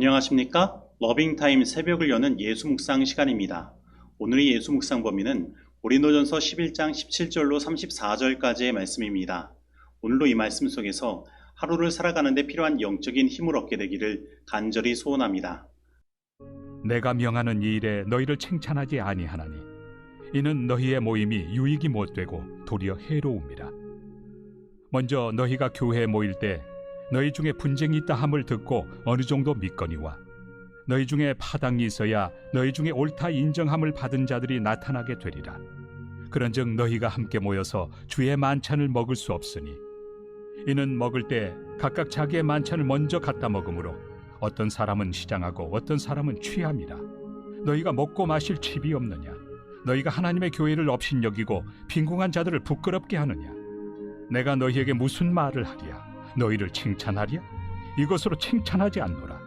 안녕하십니까? 러빙타임 새벽을 여는 예수 묵상 시간입니다. 오늘의 예수 묵상 범위는 고린도전서 11장 17절로 34절까지의 말씀입니다. 오늘도 이 말씀 속에서 하루를 살아가는 데 필요한 영적인 힘을 얻게 되기를 간절히 소원합니다. 내가 명하는 이 일에 너희를 칭찬하지 아니하나니 이는 너희의 모임이 유익이 못되고 도리어 해로움이라. 먼저 너희가 교회에 모일 때 너희 중에 분쟁이 있다 함을 듣고 어느 정도 믿거니와 너희 중에 파당이 있어야 너희 중에 옳다 인정함을 받은 자들이 나타나게 되리라. 그런즉 너희가 함께 모여서 주의 만찬을 먹을 수 없으니 이는 먹을 때 각각 자기의 만찬을 먼저 갖다 먹으므로 어떤 사람은 시장하고 어떤 사람은 취함이라. 너희가 먹고 마실 칩이 없느냐? 너희가 하나님의 교회를 업신여기고 빈궁한 자들을 부끄럽게 하느냐? 내가 너희에게 무슨 말을 하랴? 너희를 칭찬하랴? 이것으로 칭찬하지 않노라.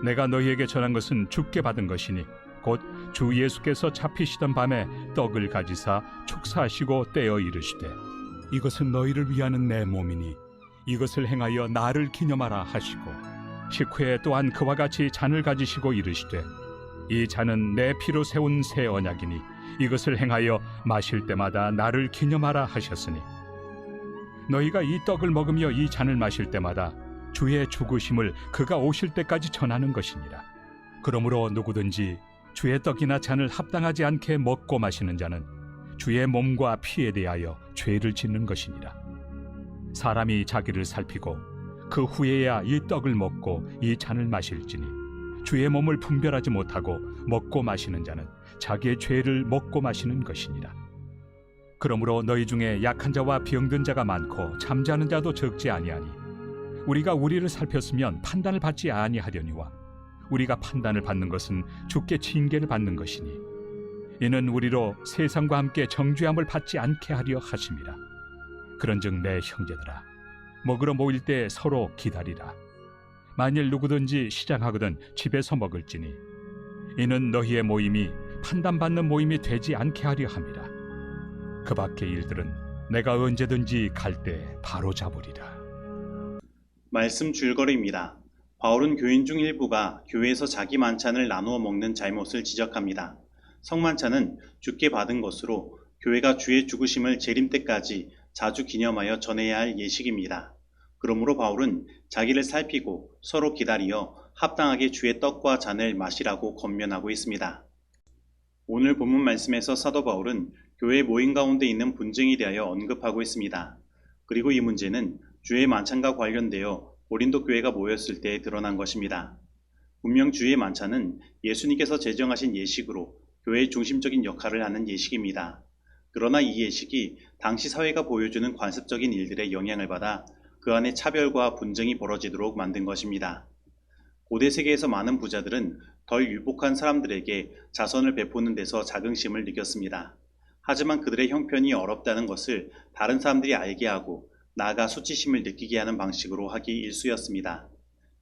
내가 너희에게 전한 것은 주께 받은 것이니 곧 주 예수께서 잡히시던 밤에 떡을 가지사 축사하시고 떼어 이르시되 이것은 너희를 위하는 내 몸이니 이것을 행하여 나를 기념하라 하시고 식후에 또한 그와 같이 잔을 가지시고 이르시되 이 잔은 내 피로 세운 새 언약이니 이것을 행하여 마실 때마다 나를 기념하라 하셨으니 너희가 이 떡을 먹으며 이 잔을 마실 때마다 주의 죽으심을 그가 오실 때까지 전하는 것이니라. 그러므로 누구든지 주의 떡이나 잔을 합당하지 않게 먹고 마시는 자는 주의 몸과 피에 대하여 죄를 짓는 것이니라. 사람이 자기를 살피고 그 후에야 이 떡을 먹고 이 잔을 마실지니 주의 몸을 분별하지 못하고 먹고 마시는 자는 자기의 죄를 먹고 마시는 것이니라. 그러므로 너희 중에 약한 자와 병든 자가 많고 잠자는 자도 적지 아니하니 우리가 우리를 살폈으면 판단을 받지 아니하려니와 우리가 판단을 받는 것은 주께 징계를 받는 것이니 이는 우리로 세상과 함께 정죄함을 받지 않게 하려 하심이라. 그런즉 내 형제들아 먹으러 모일 때 서로 기다리라. 만일 누구든지 시장하거든 집에서 먹을지니 이는 너희의 모임이 판단받는 모임이 되지 않게 하려 함이라. 그 밖의 일들은 내가 언제든지 갈 때 바로 잡으리라. 말씀 줄거리입니다. 바울은 교인 중 일부가 교회에서 자기 만찬을 나누어 먹는 잘못을 지적합니다. 성만찬은 주께 받은 것으로 교회가 주의 죽으심을 재림 때까지 자주 기념하여 전해야 할 예식입니다. 그러므로 바울은 자기를 살피고 서로 기다리어 합당하게 주의 떡과 잔을 마시라고 권면하고 있습니다. 오늘 본문 말씀에서 사도 바울은 교회 모임 가운데 있는 분쟁에 대하여 언급하고 있습니다. 그리고 이 문제는 주의 만찬과 관련되어 고린도 교회가 모였을 때 드러난 것입니다. 분명 주의 만찬은 예수님께서 제정하신 예식으로 교회의 중심적인 역할을 하는 예식입니다. 그러나 이 예식이 당시 사회가 보여주는 관습적인 일들의 영향을 받아 그 안에 차별과 분쟁이 벌어지도록 만든 것입니다. 고대 세계에서 많은 부자들은 덜 율복한 사람들에게 자선을 베푸는 데서 자긍심을 느꼈습니다. 하지만 그들의 형편이 어렵다는 것을 다른 사람들이 알게 하고 나아가 수치심을 느끼게 하는 방식으로 하기 일쑤였습니다.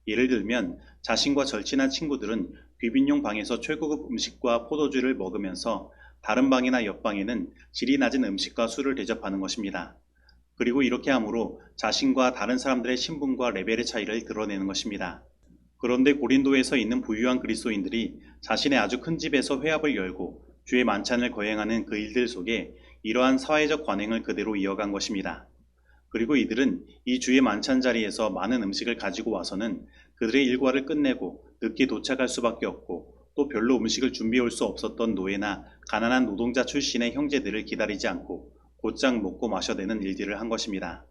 예를 들면 자신과 절친한 친구들은 귀빈용 방에서 최고급 음식과 포도주를 먹으면서 다른 방이나 옆방에는 질이 낮은 음식과 술을 대접하는 것입니다. 그리고 이렇게 함으로 자신과 다른 사람들의 신분과 레벨의 차이를 드러내는 것입니다. 그런데 고린도에서 있는 부유한 그리스도인들이 자신의 아주 큰 집에서 회합을 열고 주의 만찬을 거행하는 그 일들 속에 이러한 사회적 관행을 그대로 이어간 것입니다. 그리고 이들은 이 주의 만찬 자리에서 많은 음식을 가지고 와서는 그들의 일과를 끝내고 늦게 도착할 수밖에 없고 또 별로 음식을 준비해 올 수 없었던 노예나 가난한 노동자 출신의 형제들을 기다리지 않고 곧장 먹고 마셔대는 일들을 한 것입니다.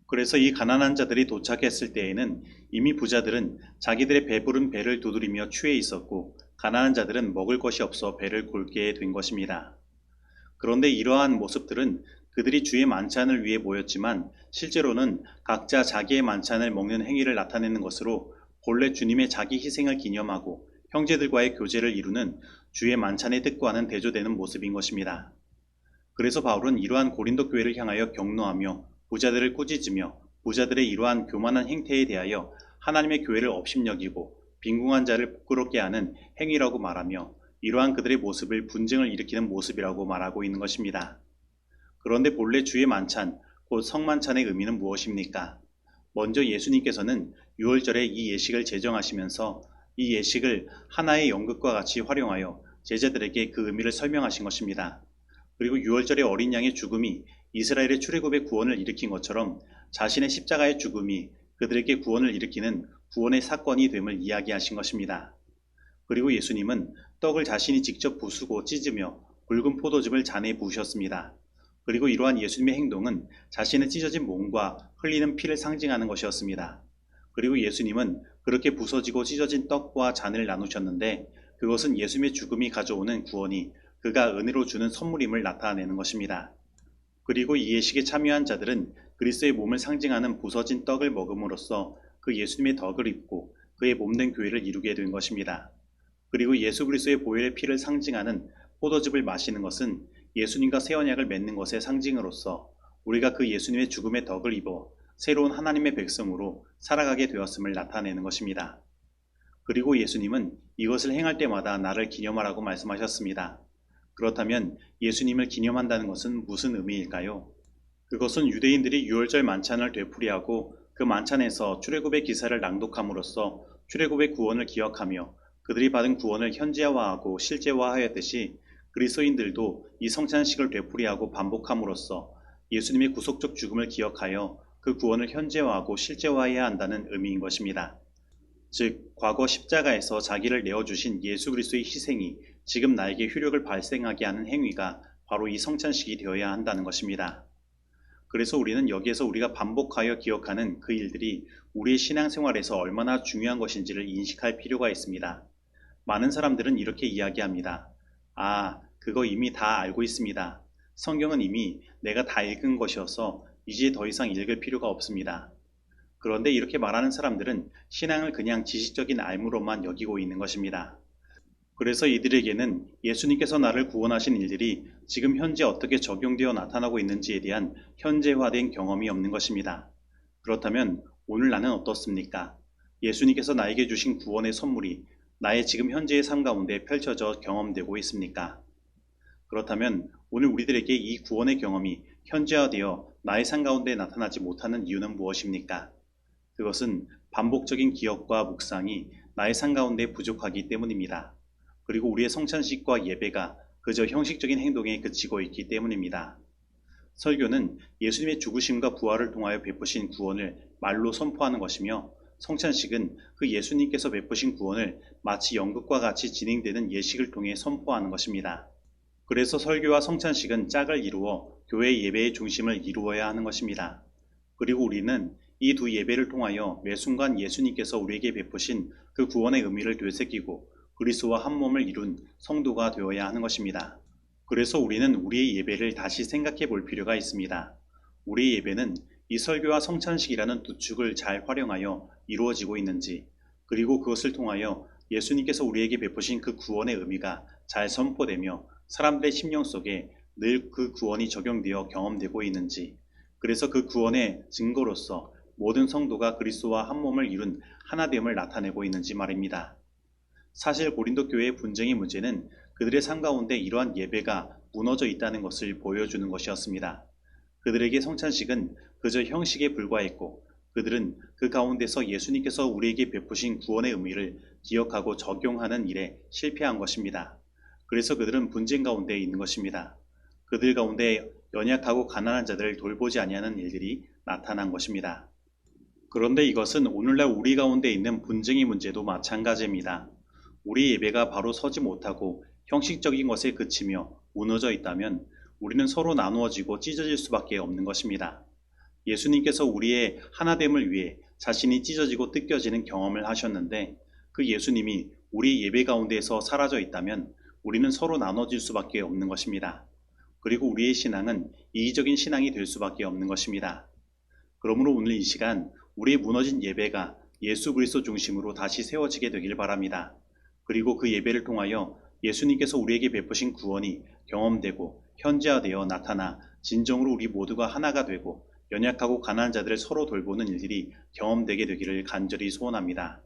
그래서 이 가난한 자들이 도착했을 때에는 이미 부자들은 자기들의 배부른 배를 두드리며 취해 있었고 가난한 자들은 먹을 것이 없어 배를 골게 된 것입니다. 그런데 이러한 모습들은 그들이 주의 만찬을 위해 모였지만 실제로는 각자 자기의 만찬을 먹는 행위를 나타내는 것으로 본래 주님의 자기 희생을 기념하고 형제들과의 교제를 이루는 주의 만찬의 뜻과는 대조되는 모습인 것입니다. 그래서 바울은 이러한 고린도 교회를 향하여 격노하며 부자들을 꾸짖으며 부자들의 이러한 교만한 행태에 대하여 하나님의 교회를 업심여기고 빈궁한 자를 부끄럽게 하는 행위라고 말하며 이러한 그들의 모습을 분쟁을 일으키는 모습이라고 말하고 있는 것입니다. 그런데 본래 주의 만찬, 곧 성만찬의 의미는 무엇입니까? 먼저 예수님께서는 유월절에 이 예식을 제정하시면서 이 예식을 하나의 연극과 같이 활용하여 제자들에게 그 의미를 설명하신 것입니다. 그리고 6월절의 어린 양의 죽음이 이스라엘의 출애굽의 구원을 일으킨 것처럼 자신의 십자가의 죽음이 그들에게 구원을 일으키는 구원의 사건이 됨을 이야기하신 것입니다. 그리고 예수님은 떡을 자신이 직접 부수고 찢으며 굵은 포도즙을 잔에 부으셨습니다. 그리고 이러한 예수님의 행동은 자신의 찢어진 몸과 흘리는 피를 상징하는 것이었습니다. 그리고 예수님은 그렇게 부서지고 찢어진 떡과 잔을 나누셨는데 그것은 예수님의 죽음이 가져오는 구원이 그가 은혜로 주는 선물임을 나타내는 것입니다. 그리고 이 예식에 참여한 자들은 그리스도의 몸을 상징하는 부서진 떡을 먹음으로써 그 예수님의 덕을 입고 그의 몸된 교회를 이루게 된 것입니다. 그리고 예수 그리스도의 보혈의 피를 상징하는 포도즙을 마시는 것은 예수님과 새 언약을 맺는 것의 상징으로서 우리가 그 예수님의 죽음의 덕을 입어 새로운 하나님의 백성으로 살아가게 되었음을 나타내는 것입니다. 그리고 예수님은 이것을 행할 때마다 나를 기념하라고 말씀하셨습니다. 그렇다면 예수님을 기념한다는 것은 무슨 의미일까요? 그것은 유대인들이 유월절 만찬을 되풀이하고 그 만찬에서 출애굽의 기사를 낭독함으로써 출애굽의 구원을 기억하며 그들이 받은 구원을 현재화하고 실제화하였듯이 그리스도인들도 이 성찬식을 되풀이하고 반복함으로써 예수님의 구속적 죽음을 기억하여 그 구원을 현재화하고 실제화해야 한다는 의미인 것입니다. 즉, 과거 십자가에서 자기를 내어주신 예수 그리스도의 희생이 지금 나에게 효력을 발생하게 하는 행위가 바로 이 성찬식이 되어야 한다는 것입니다. 그래서 우리는 여기에서 우리가 반복하여 기억하는 그 일들이 우리의 신앙생활에서 얼마나 중요한 것인지를 인식할 필요가 있습니다. 많은 사람들은 이렇게 이야기합니다. 그거 이미 다 알고 있습니다. 성경은 이미 내가 다 읽은 것이어서 이제 더 이상 읽을 필요가 없습니다. 그런데 이렇게 말하는 사람들은 신앙을 그냥 지식적인 알무로만 여기고 있는 것입니다. 그래서 이들에게는 예수님께서 나를 구원하신 일들이 지금 현재 어떻게 적용되어 나타나고 있는지에 대한 현재화된 경험이 없는 것입니다. 그렇다면 오늘 나는 어떻습니까? 예수님께서 나에게 주신 구원의 선물이 나의 지금 현재의 삶 가운데 펼쳐져 경험되고 있습니까? 그렇다면 오늘 우리들에게 이 구원의 경험이 현재화되어 나의 삶 가운데 나타나지 못하는 이유는 무엇입니까? 그것은 반복적인 기억과 묵상이 나의 삶 가운데 부족하기 때문입니다. 그리고 우리의 성찬식과 예배가 그저 형식적인 행동에 그치고 있기 때문입니다. 설교는 예수님의 죽으심과 부활을 통하여 베푸신 구원을 말로 선포하는 것이며 성찬식은 그 예수님께서 베푸신 구원을 마치 연극과 같이 진행되는 예식을 통해 선포하는 것입니다. 그래서 설교와 성찬식은 짝을 이루어 교회 예배의 중심을 이루어야 하는 것입니다. 그리고 우리는 이 두 예배를 통하여 매 순간 예수님께서 우리에게 베푸신 그 구원의 의미를 되새기고 그리스도와 한 몸을 이룬 성도가 되어야 하는 것입니다. 그래서 우리는 우리의 예배를 다시 생각해 볼 필요가 있습니다. 우리의 예배는 이 설교와 성찬식이라는 두 축을 잘 활용하여 이루어지고 있는지, 그리고 그것을 통하여 예수님께서 우리에게 베푸신 그 구원의 의미가 잘 선포되며 사람들의 심령 속에 늘 그 구원이 적용되어 경험되고 있는지, 그래서 그 구원의 증거로서 모든 성도가 그리스도와 한 몸을 이룬 하나됨을 나타내고 있는지 말입니다. 사실 고린도 교회의 분쟁의 문제는 그들의 삶 가운데 이러한 예배가 무너져 있다는 것을 보여주는 것이었습니다. 그들에게 성찬식은 그저 형식에 불과했고 그들은 그 가운데서 예수님께서 우리에게 베푸신 구원의 의미를 기억하고 적용하는 일에 실패한 것입니다. 그래서 그들은 분쟁 가운데 있는 것입니다. 그들 가운데 연약하고 가난한 자들을 돌보지 아니하는 일들이 나타난 것입니다. 그런데 이것은 오늘날 우리 가운데 있는 분쟁의 문제도 마찬가지입니다. 우리 예배가 바로 서지 못하고 형식적인 것에 그치며 무너져 있다면 우리는 서로 나누어지고 찢어질 수밖에 없는 것입니다. 예수님께서 우리의 하나됨을 위해 자신이 찢어지고 뜯겨지는 경험을 하셨는데 그 예수님이 우리 예배 가운데에서 사라져 있다면 우리는 서로 나눠질 수밖에 없는 것입니다. 그리고 우리의 신앙은 이기적인 신앙이 될 수밖에 없는 것입니다. 그러므로 오늘 이 시간 우리의 무너진 예배가 예수 그리스도 중심으로 다시 세워지게 되길 바랍니다. 그리고 그 예배를 통하여 예수님께서 우리에게 베푸신 구원이 경험되고 현재화되어 나타나 진정으로 우리 모두가 하나가 되고 연약하고 가난한 자들을 서로 돌보는 일들이 경험되게 되기를 간절히 소원합니다.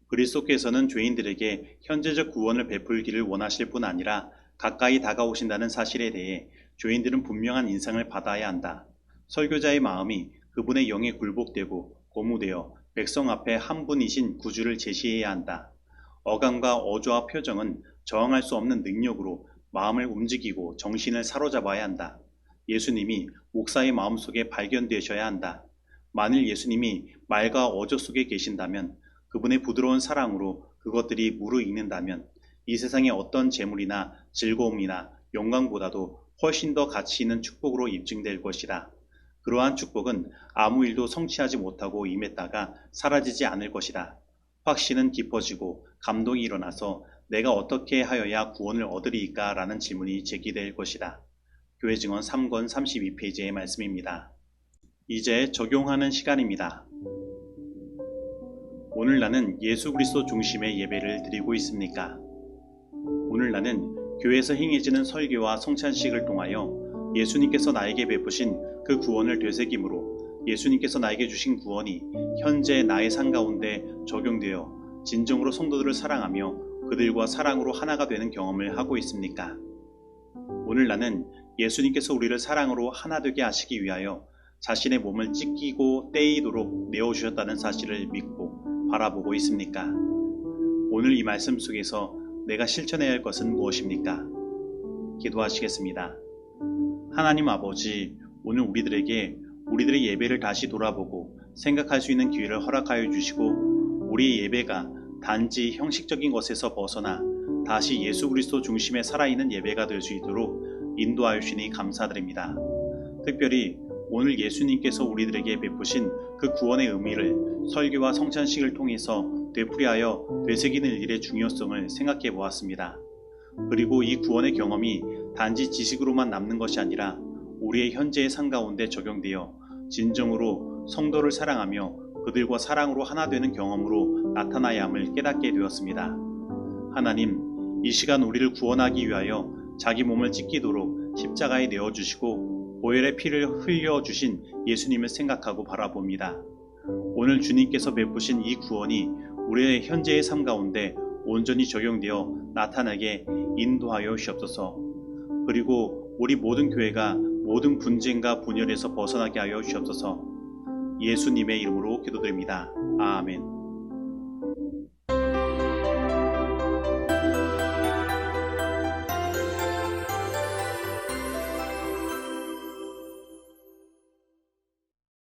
그리스도께서는 죄인들에게 현재적 구원을 베풀기를 원하실 뿐 아니라 가까이 다가오신다는 사실에 대해 죄인들은 분명한 인상을 받아야 한다. 설교자의 마음이 그분의 영에 굴복되고 고무되어 백성 앞에 한 분이신 구주를 제시해야 한다. 어감과 어조와 표정은 저항할 수 없는 능력으로 마음을 움직이고 정신을 사로잡아야 한다. 예수님이 목사의 마음속에 발견되셔야 한다. 만일 예수님이 말과 어조 속에 계신다면, 그분의 부드러운 사랑으로 그것들이 무르익는다면 이 세상의 어떤 재물이나 즐거움이나 영광보다도 훨씬 더 가치 있는 축복으로 입증될 것이다. 그러한 축복은 아무 일도 성취하지 못하고 임했다가 사라지지 않을 것이다. 확신은 깊어지고 감동이 일어나서 내가 어떻게 하여야 구원을 얻으리이까? 라는 질문이 제기될 것이다. 교회 증언 3권 32페이지의 말씀입니다. 이제 적용하는 시간입니다. 오늘 나는 예수 그리스도 중심의 예배를 드리고 있습니까? 오늘 나는 교회에서 행해지는 설교와 성찬식을 통하여 예수님께서 나에게 베푸신 그 구원을 되새김으로 예수님께서 나에게 주신 구원이 현재 나의 삶 가운데 적용되어 진정으로 성도들을 사랑하며 그들과 사랑으로 하나가 되는 경험을 하고 있습니까? 오늘 나는 예수님께서 우리를 사랑으로 하나 되게 하시기 위하여 자신의 몸을 찢기고 떼이도록 내어주셨다는 사실을 믿고 바라보고 있습니까? 오늘 이 말씀 속에서 내가 실천해야 할 것은 무엇입니까? 기도하시겠습니다. 하나님 아버지, 오늘 우리들의 예배를 다시 돌아보고 생각할 수 있는 기회를 허락하여 주시고 우리의 예배가 단지 형식적인 것에서 벗어나 다시 예수 그리스도 중심에 살아있는 예배가 될 수 있도록 인도하여 주시니 감사드립니다. 특별히 오늘 예수님께서 우리들에게 베푸신 그 구원의 의미를 설교와 성찬식을 통해서 되풀이하여 되새기는 일의 중요성을 생각해 보았습니다. 그리고 이 구원의 경험이 단지 지식으로만 남는 것이 아니라 우리의 현재의 삶 가운데 적용되어 진정으로 성도를 사랑하며 그들과 사랑으로 하나 되는 경험으로 나타나야 함을 깨닫게 되었습니다. 하나님, 이 시간 우리를 구원하기 위하여 자기 몸을 찢기도록 십자가에 내어주시고 보혈의 피를 흘려주신 예수님을 생각하고 바라봅니다. 오늘 주님께서 베푸신 이 구원이 우리의 현재의 삶 가운데 온전히 적용되어 나타나게 인도하여 주시옵소서. 그리고 우리 모든 교회가 모든 분쟁과 분열에서 벗어나게 하여 주시옵소서. 예수님의 이름으로 기도드립니다. 아멘.